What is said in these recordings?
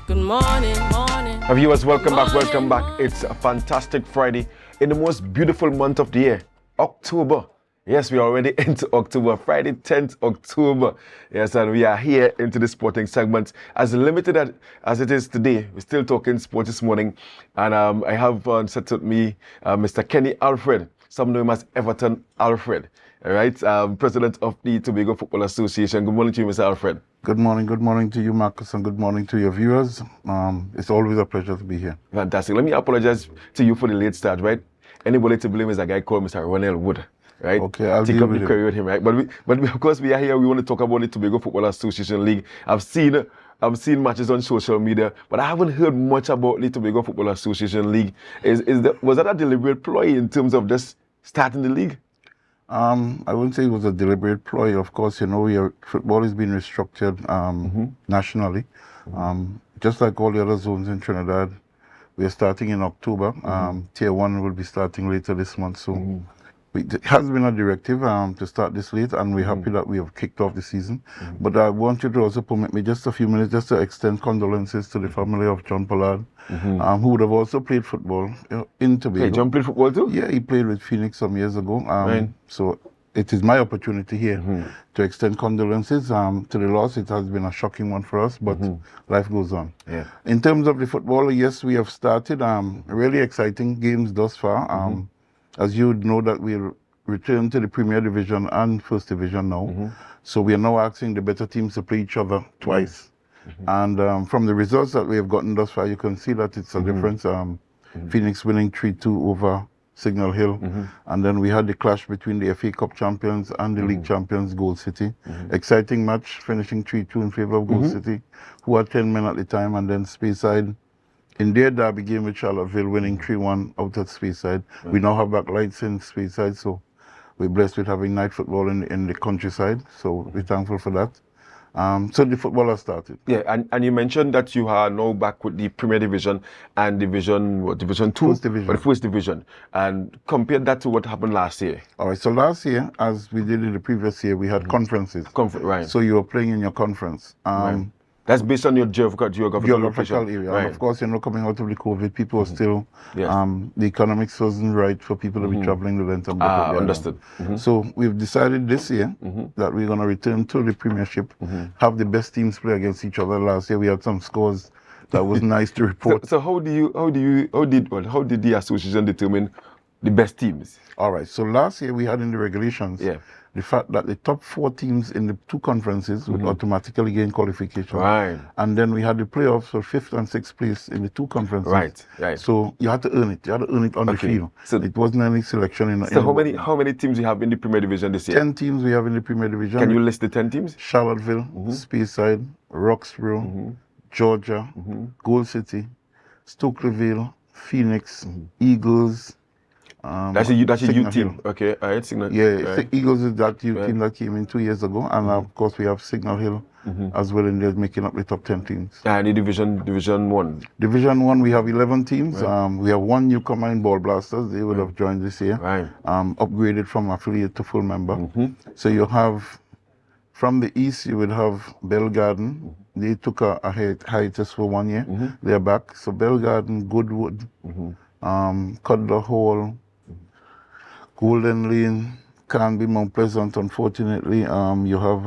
Good morning, morning. Viewers, welcome back. It's a fantastic Friday in the most beautiful month of the year, October. Yes, we are already into October, Friday 10th October. Yes, and we are here into the sporting segment. As limited as it is today, we're still talking sports this morning. And I have on set with me Mr. Kenney Alfred, some know him as Everton Alfred. All right, President of the Tobago Football Association. Good morning to you, Mr. Alfred. Good morning to you, Marcus, and good morning to your viewers. It's always a pleasure to be here. Fantastic. Let me apologize to you for the late start, right? Anybody to blame is a guy called Mr. Ronald Wood, right? Okay, I'll take deal up with the query with him, right? But of course we are here. We want to talk about the Tobago Football Association League. I've seen matches on social media, but I haven't heard much about the Tobago Football Association League. Was that a deliberate ploy in terms of just starting the league? I wouldn't say it was a deliberate ploy. Of course, football is being restructured nationally. Just like all the other zones in Trinidad, we are starting in October. Tier 1 will be starting later this month. So it has been a directive to start this late, and we're happy that we have kicked off the season. But I want you to also permit me just a few minutes just to extend condolences to the family of John Pollard, who would have also played football in Tobago. Hey, John played football too? Yeah, he played with Phoenix some years ago. So it is my opportunity here to extend condolences to the loss. It has been a shocking one for us, but life goes on. Yeah. In terms of the football, yes, we have started really exciting games thus far. As you know, that we'll return to the Premier Division and First Division now. So we are now asking the better teams to play each other twice. And from the results that we have gotten thus far, you can see that it's a difference. Phoenix winning 3-2 over Signal Hill. And then we had the clash between the FA Cup champions and the league champions, Gold City. Exciting match, finishing 3-2 in favor of Gold City, who had 10 men at the time, and then Speyside in their derby game with Charlottesville, winning 3-1 out at Speyside. We now have backlights in Speyside, so we're blessed with having night football in the countryside, so we're thankful for that. So the football has started. Yeah, and you mentioned that you are now back with the Premier Division and Division 2? First Division. Or the First Division. And compare that to what happened last year. All right, so last year, as we did in the previous year, we had conferences. Right. So you were playing in your conference. Right. That's based on your geographical area. Right. And of course, coming out of the COVID, people are still, Yes. the economics wasn't right for people to be traveling the length and breadth of the understood. island. So we've decided this year that we're going to return to the Premiership, have the best teams play against each other. Last year we had some scores that was nice to report. So how did the association determine the best teams? All right, so last year we had in the regulations the fact that the top 4 teams in the 2 conferences would automatically gain qualification. Right. And then we had the playoffs for 5th and 6th place in the 2 conferences. Right. So you had to earn it. You had to earn it on the field. So it wasn't any selection in. So how many teams you have in the Premier Division this year? 10 teams we have in the Premier Division. Can you list the 10 teams? Charlottesville, Speyside, Roxborough, Georgia, Gold City, Stokelyville, Phoenix, Eagles. That's a youth team. Hill. Okay, all right, Signal. Yeah, right. Eagles is that youth team that came in 2 years ago, and of course we have Signal Hill as well in there, making up the top 10 teams. And the Division 1. Division 1, we have 11 teams. We have 1 newcomer in Ball Blasters. They would have joined this year. Right. Upgraded from affiliate to full member. So you have, from the east, you would have Bell Garden. They took a hiatus for 1 year. They're back. So Bell Garden, Goodwood, Cudler Hall, Golden Lane, Canby, Mount Pleasant, unfortunately. You have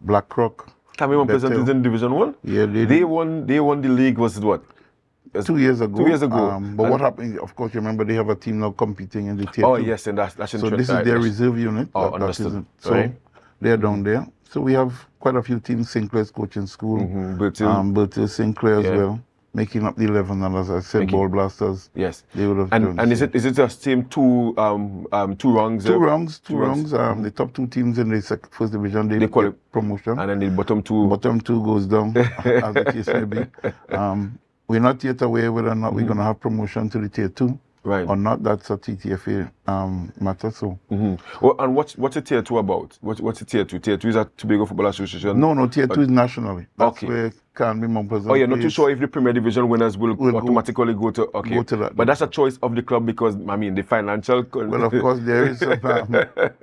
Blackrock. Canby, Mount Pleasant is in Division 1? Yeah, they won the league, was it what? 2 years ago. 2 years ago. But what happened, of course, you remember they have a team now competing in the Tier 2. Oh, yes, and that's so this is their reserve unit. Oh, understood. So they're down there. So we have quite a few teams. Sinclair's coaching school. Bertil Sinclair as well. Making up the 11, and as I said, Ball Blasters. Yes. They would have and is it the same two rungs? Two rungs. The top 2 teams in the First Division, they get promotion. And then the bottom 2. Bottom 2 goes down, as the case may be. We're not yet aware whether or not we're going to have promotion to the Tier 2. Right. Or not, that's a TTFA matter. So. Well, and what's the Tier 2 about? What's the Tier 2? Tier 2 is a Tobago Football Association? No, Tier 2 is nationally. That's where Canby, Mount Pleasant. Oh, you're not too sure if the Premier Division winners will automatically go to that. But that's a choice of the club because, I mean, the financial... Well, of course, there is some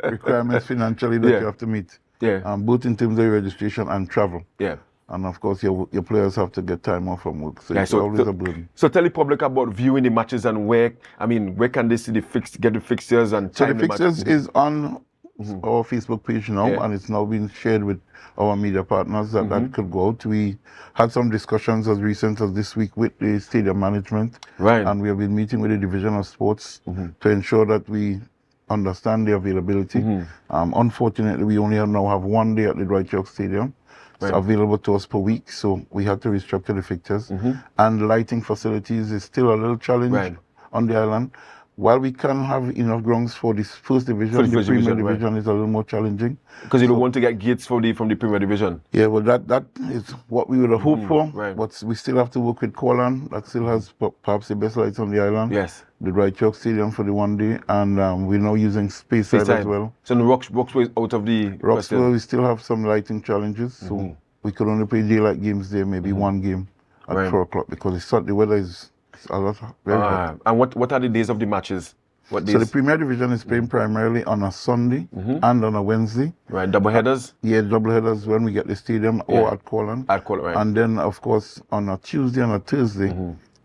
requirements financially that you have to meet. Yeah. Both in terms of registration and travel. Yeah. And of course, your players have to get time off from work. So Yeah, it's always a burden. So tell the public about viewing the matches and where can they see get the fixtures and So time the fixtures is on our Facebook page now, Yeah. and it's now been shared with our media partners that could go out. We had some discussions as recent as this week with the stadium management, Right. and we have been meeting with the Division of Sports to ensure that we understand the availability. Unfortunately, we only now have one day at the Dwight York Stadium. It's available to us per week, so we had to restructure the fixtures. And lighting facilities is still a little challenge on the island. While we can have enough grounds for this first division, the Premier Division is a little more challenging. Because you don't want to get gates from the Premier Division. Yeah, well, that is what we would have hoped for. Right. But we still have to work with Corland. That still has perhaps the best lights on the island. Yes. The Dwight York Stadium for the one day, and we're now using Speyside as well. So the Roxborough is out of the Roxborough, we still have some lighting challenges, so we could only play daylight games there, maybe one game at 4 o'clock, because the weather is a lot very hot. And what are the days of the matches? What days? So the Premier Division is playing primarily on a Sunday and on a Wednesday. Right, double headers? Yeah, double headers when we get the stadium or at Corland. At Corland, right. And then, of course, on a Tuesday and a Thursday,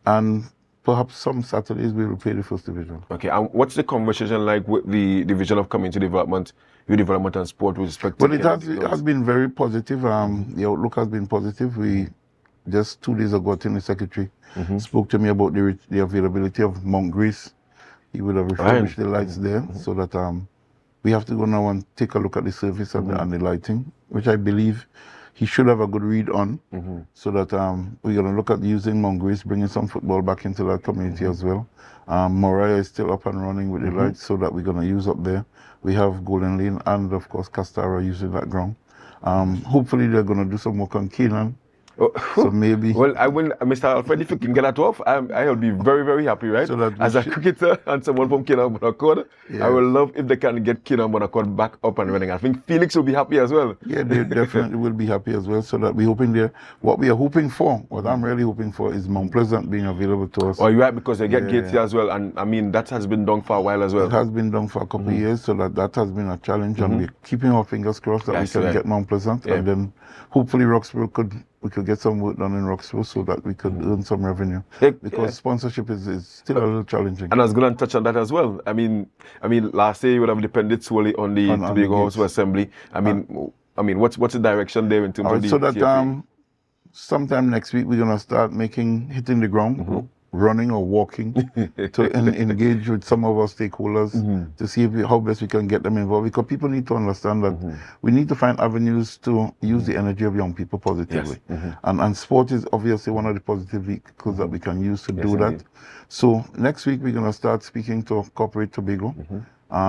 and perhaps some Saturdays we will play the first division. Okay, and what's the conversation like with the Division of Community Development, Youth Development and Sport with respect to... Well, it has been very positive. The outlook has been positive. We just 2 days ago, the secretary spoke to me about the availability of Mount Grace. He would have refurbished the lights there, so that we have to go now and take a look at the surface and the lighting, which I believe he should have a good read on, so that we're going to look at using Mount Grace, bringing some football back into that community as well. Moriah is still up and running with the lights, so that we're going to use up there. We have Golden Lane and, of course, Castara using that ground. Hopefully, they're going to do some work on Keenan. So maybe. Well, Mr. Alfred, if you can get that off, I'll be very, very happy, right? So that as a cricketer and someone from Kenney Alfred, I would love if they can get Kenney Alfred back up and running. I think Felix will be happy as well. Yeah, they definitely will be happy as well. So that we're hoping there. What we are hoping for, what I'm really hoping for, is Mount Pleasant being available to us. Oh, you're right, because they get gates here as well, and I mean that has been done for a while as well. It has been done for a couple of years, so that has been a challenge, and we're keeping our fingers crossed that we can get Mount Pleasant, and then hopefully Roxborough we could get some work done in Roxborough so that we could earn some revenue. Because sponsorship is still a little challenging. And I was going to touch on that as well. I mean, last year you would have depended solely on the Tobago House of Assembly. I mean, what's the direction there in terms of the so that sometime next week we're going to start hitting the ground, running or walking to engage with some of our stakeholders to see how best we can get them involved, because people need to understand that we need to find avenues to use the energy of young people positively. And sport is obviously one of the positive vehicles that we can use to do that. So next week we're going to start speaking to Corporate Tobago.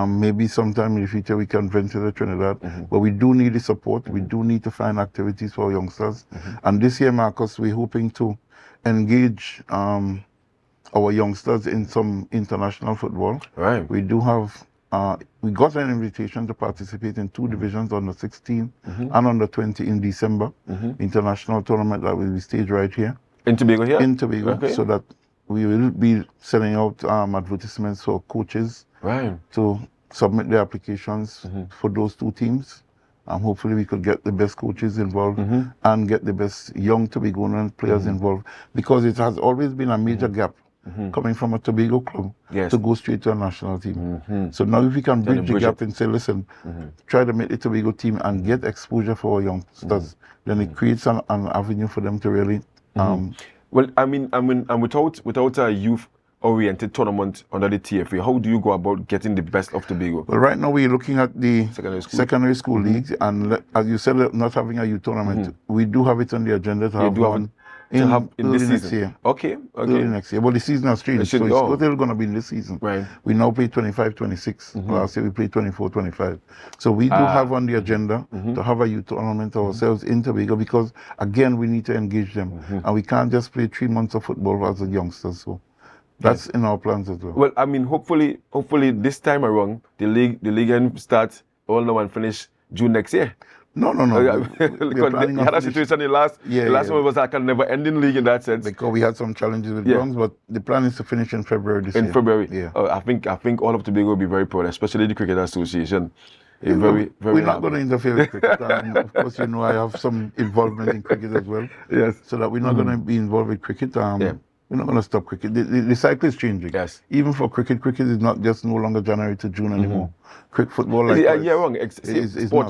Maybe sometime in the future we can venture to Trinidad, but we do need the support. We do need to find activities for our youngsters. And this year, Marcus, we're hoping to engage our youngsters in some international football. Right. We do have, we got an invitation to participate in 2 divisions, under 16 and under 20 in December. International tournament that will be staged right here. In Tobago here? In Tobago, so that we will be sending out advertisements for coaches to submit their applications for those 2 teams. Hopefully we could get the best coaches involved and get the best young Tobagoan players involved, because it has always been a major gap coming from a Tobago club to go straight to a national team. So now if we can bridge the gap and say, listen, try to make the Tobago team and get exposure for our youngsters, then it creates an avenue for them to really... Well, I mean, and without a youth-oriented tournament under the TFA, how do you go about getting the best of Tobago? Well, right now we're looking at the secondary school leagues, and as you said, not having a youth tournament, we do have it on the agenda to have one in this season. Next year. Okay. Early next year. Well, the season has changed, so it's still going to be in this season. Right. We now play 25-26. Last year we played 24-25. So we do have on the agenda to have a youth tournament ourselves in Tobago, because, again, we need to engage them. And we can't just play 3 months of football as a youngsters. So that's in our plans as well. Well, I mean, hopefully this time around, the league starts all now and finish June next year. No. Because you had a situation the last one was like a never-ending league in that sense. Because we had some challenges with grounds, but the plan is to finish in February this year. In February. Yeah. I think all of Tobago will be very proud, especially the Cricket Association. very, very We're not happy. going to interfere with cricket. Of course, you know, I have some involvement in cricket as well. Yes. So that we're not going to be involved with cricket. Yeah. We're not going to stop cricket. The cycle is changing. Yes. Even for cricket is not just no longer January to June anymore. Cricket, football, like Yeah, wrong.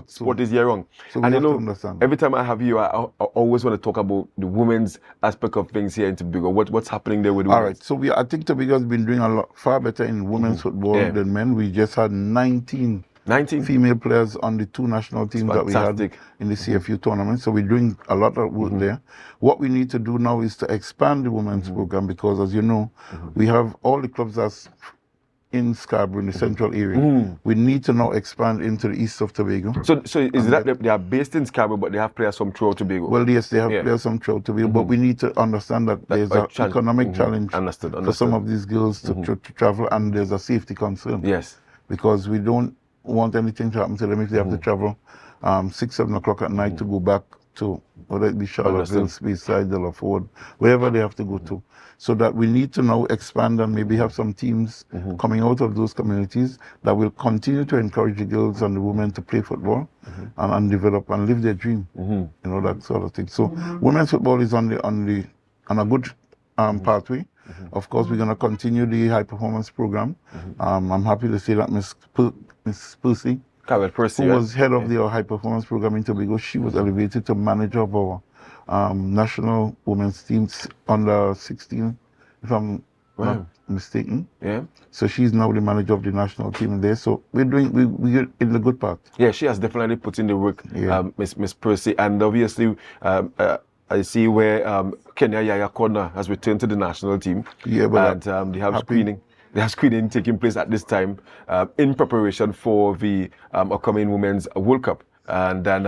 Sport is year wrong. So we and have you to know, understand. every time I have you, I always want to talk about the women's aspect of things here in Tobago. What's happening there with women? All right. So I think Tobago has been doing a lot far better in women's football than men. We just had 19 female players on the 2 national teams that we had in the CFU tournament. So we're doing a lot of work there. What we need to do now is to expand the women's program because, as you know, we have all the clubs that's in Scarborough, in the central area. We need to now expand into the east of Tobago. So is that they are based in Scarborough, but they have players from throughout Tobago? Well, yes, they have players from throughout Tobago, but we need to understand that there's an economic challenge for some of these girls to travel, and there's a safety concern. Yes. Because we don't want anything to happen to them if they have to travel 6, 7 o'clock at night to go back to, whether it be Charlottesville, Speyside, Delaford, wherever they have to go to. So that we need to now expand and maybe have some teams coming out of those communities that will continue to encourage the girls and the women to play football and develop and live their dream, you know, that sort of thing. So women's football is on a good pathway. Of course, we're going to continue the high performance program. I'm happy to say that Miss Percy, who was head of the high performance program in Tobago, she was elevated to manager of our national women's teams under 16, if I'm not mistaken. Yeah. So she's now the manager of the national team there. So we're in the good part. Yeah, she has definitely put in the work, Miss Percy, and obviously. I see where Kenney Alfred has returned to the national team. Yeah, but and they have screening. They have screening taking place at this time in preparation for the upcoming Women's World Cup. And then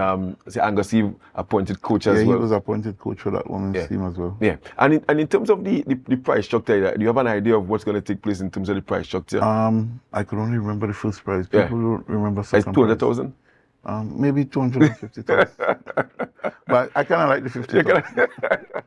Angus appointed coach as well. Yeah, he was appointed coach for that women's team as well. Yeah, and in terms of the prize structure, do you have an idea of what's going to take place in terms of the prize structure? I can only remember the first prize. People don't remember second. It's 200,000. Maybe 250,000. But I kind of like the 50,000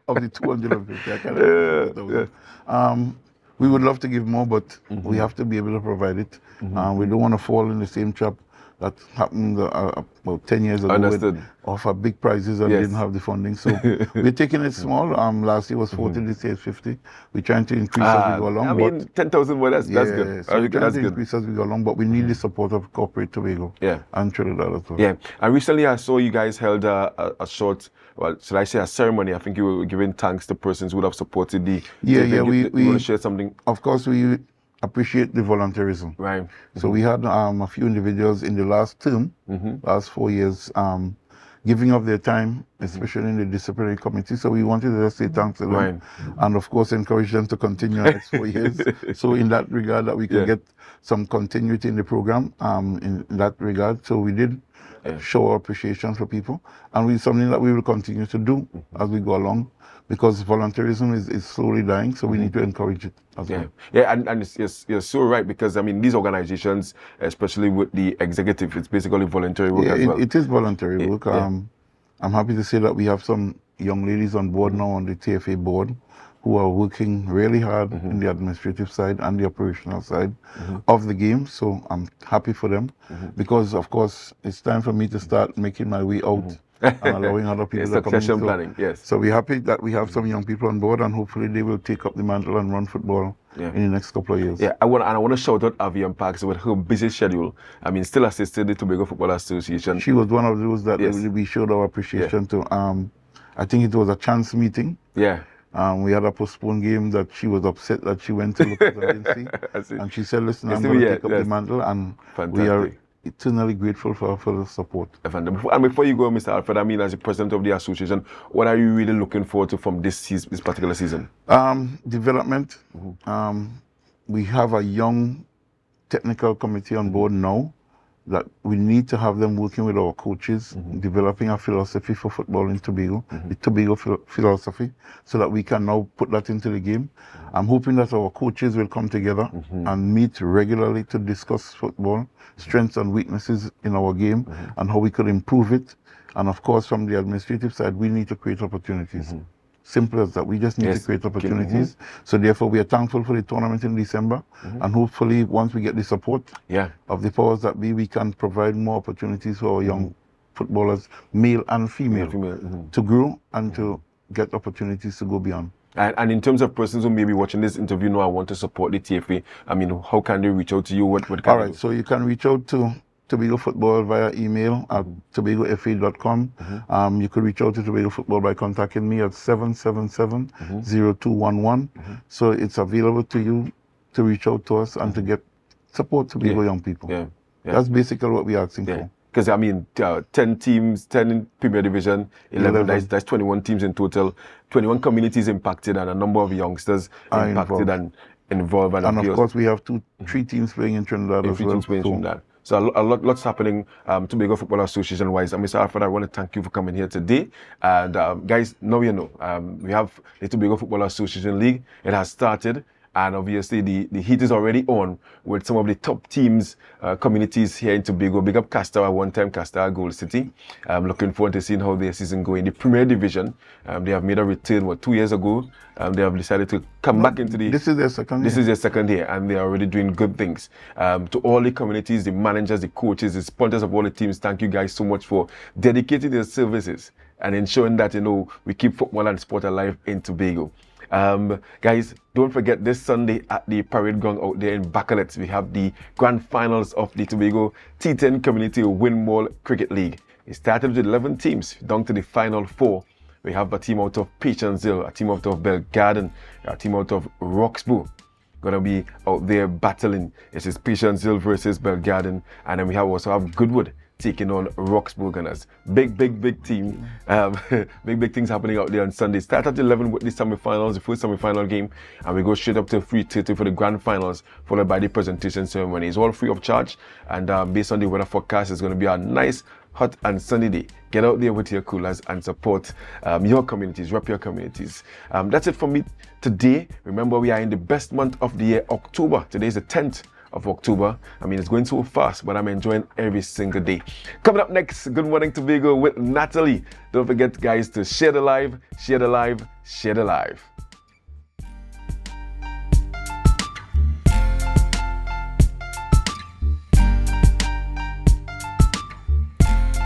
of the 250. I kind of like 50,000. We would love to give more, but we have to be able to provide it. We don't want to fall in the same trap that happened about 10 years ago. With offer big prizes and didn't have the funding. So we're taking it small. Last year was 40, this year is 50. We're trying to increase as we go along. I mean, 10,000, well, that's good. So we're trying to increase as we go along, but we need the support of corporate Tobago and Trinidad as well. Yeah, and recently I saw you guys held a short, well, should I say a ceremony? I think you were giving thanks to persons who would have supported the... Yeah, we want to share something? Of course, we appreciate the volunteerism. Right. So we had a few individuals in the last term, last 4 years, giving up their time, especially in the disciplinary committee. So we wanted to just say thanks to them, and of course encourage them to continue the next 4 years. So in that regard, that we can get some continuity in the program, in that regard. So we did show our appreciation for people, and it's something that we will continue to do as we go along, because volunteerism is slowly dying, so we need to encourage it as well. Yeah, and you're so right, because I mean, these organizations, especially with the executive, it's basically voluntary work as well. It is voluntary work. I'm happy to say that we have some young ladies on board now on the TFA board who are working really hard in the administrative side and the operational side of the game. So I'm happy for them, because of course it's time for me to start making my way out and allowing other people to come in. Succession planning, yes. So we're happy that we have some young people on board, and hopefully they will take up the mantle and run football in the next couple of years. Yeah, I want to shout out Avian Parks with her busy schedule. I mean, still assisted the Tobago Football Association. She was one of those that we showed our appreciation to. I think it was a chance meeting. Yeah. We had a postponed game that she was upset that she went to look at and didn't see. And she said, listen, I'm going to take up the mantle, and we are eternally grateful for the support. And before you go, Mr. Alfred, I mean, as the president of the association, what are you really looking forward to from this particular season? Development. We have a young technical committee on board now that we need to have them working with our coaches, developing a philosophy for football in Tobago, the Tobago philosophy, so that we can now put that into the game. I'm hoping that our coaches will come together and meet regularly to discuss football, strengths and weaknesses in our game, and how we could improve it. And of course, from the administrative side, we need to create opportunities. Simple as that. We just need to create opportunities. So therefore, we are thankful for the tournament in December, and hopefully, once we get the support of the powers that be, we can provide more opportunities for our young footballers, male and female, to grow and to get opportunities to go beyond. And in terms of persons who may be watching this interview now, I want to support the TFA. I mean, how can they reach out to you? What can All right, so you can reach out to Tobago Football via email at tobagofa.com. You could reach out to Tobago Football by contacting me at 777-0211. So it's available to you to reach out to us and to get support to Tobago young people. That's basically what we're asking for. Because, I mean, 10 teams, 10 in Premier Division, 11, that's 21 teams in total, 21 communities impacted, and a number of youngsters impacted and involved. And of course, we have 3 teams playing in Trinidad as well. So lots happening Tobago Football Association wise. And Mr. Alfred, I want to thank you for coming here today. And guys, now you know, we have the Tobago Football Association League. It has started. And obviously, the heat is already on with some of the top teams, communities here in Tobago. Big up Castor, one time Castor Gold City. I'm looking forward to seeing how their season goes. In the Premier Division, they have made a return, 2 years ago. They have decided to come back into the... This is their second year. This is their second year, and they are already doing good things. To all the communities, the managers, the coaches, the sponsors of all the teams, thank you guys so much for dedicating their services and ensuring that, you know, we keep football and sport alive in Tobago. Guys, don't forget this Sunday at the parade ground out there in Bacalet, we have the grand finals of the Tobago T10 Community Windball Cricket League. It started with 11 teams, down to the final 4. We have a team out of Patronsville, a team out of Belgarden, a team out of Roxburgh. Gonna be out there battling. This is Patronsville versus Belgarden, and then we also have Goodwood taking on Roxburgh Gunners. Big team. Big things happening out there on Sunday. Start at 11 with the semi-finals, the first semi-final game, and we go straight up to 3:30 for the grand finals, followed by the presentation ceremony. It's all free of charge, and based on the weather forecast, it's going to be a nice, hot and sunny day. Get out there with your coolers and support your communities, rep your communities. That's it for me today. Remember, we are in the best month of the year, October. Today is the 10th of October. I mean, it's going so fast, but I'm enjoying every single day. Coming up next, Good Morning Tobago with Natalie. Don't forget, guys, to share the live, share the live, share the live.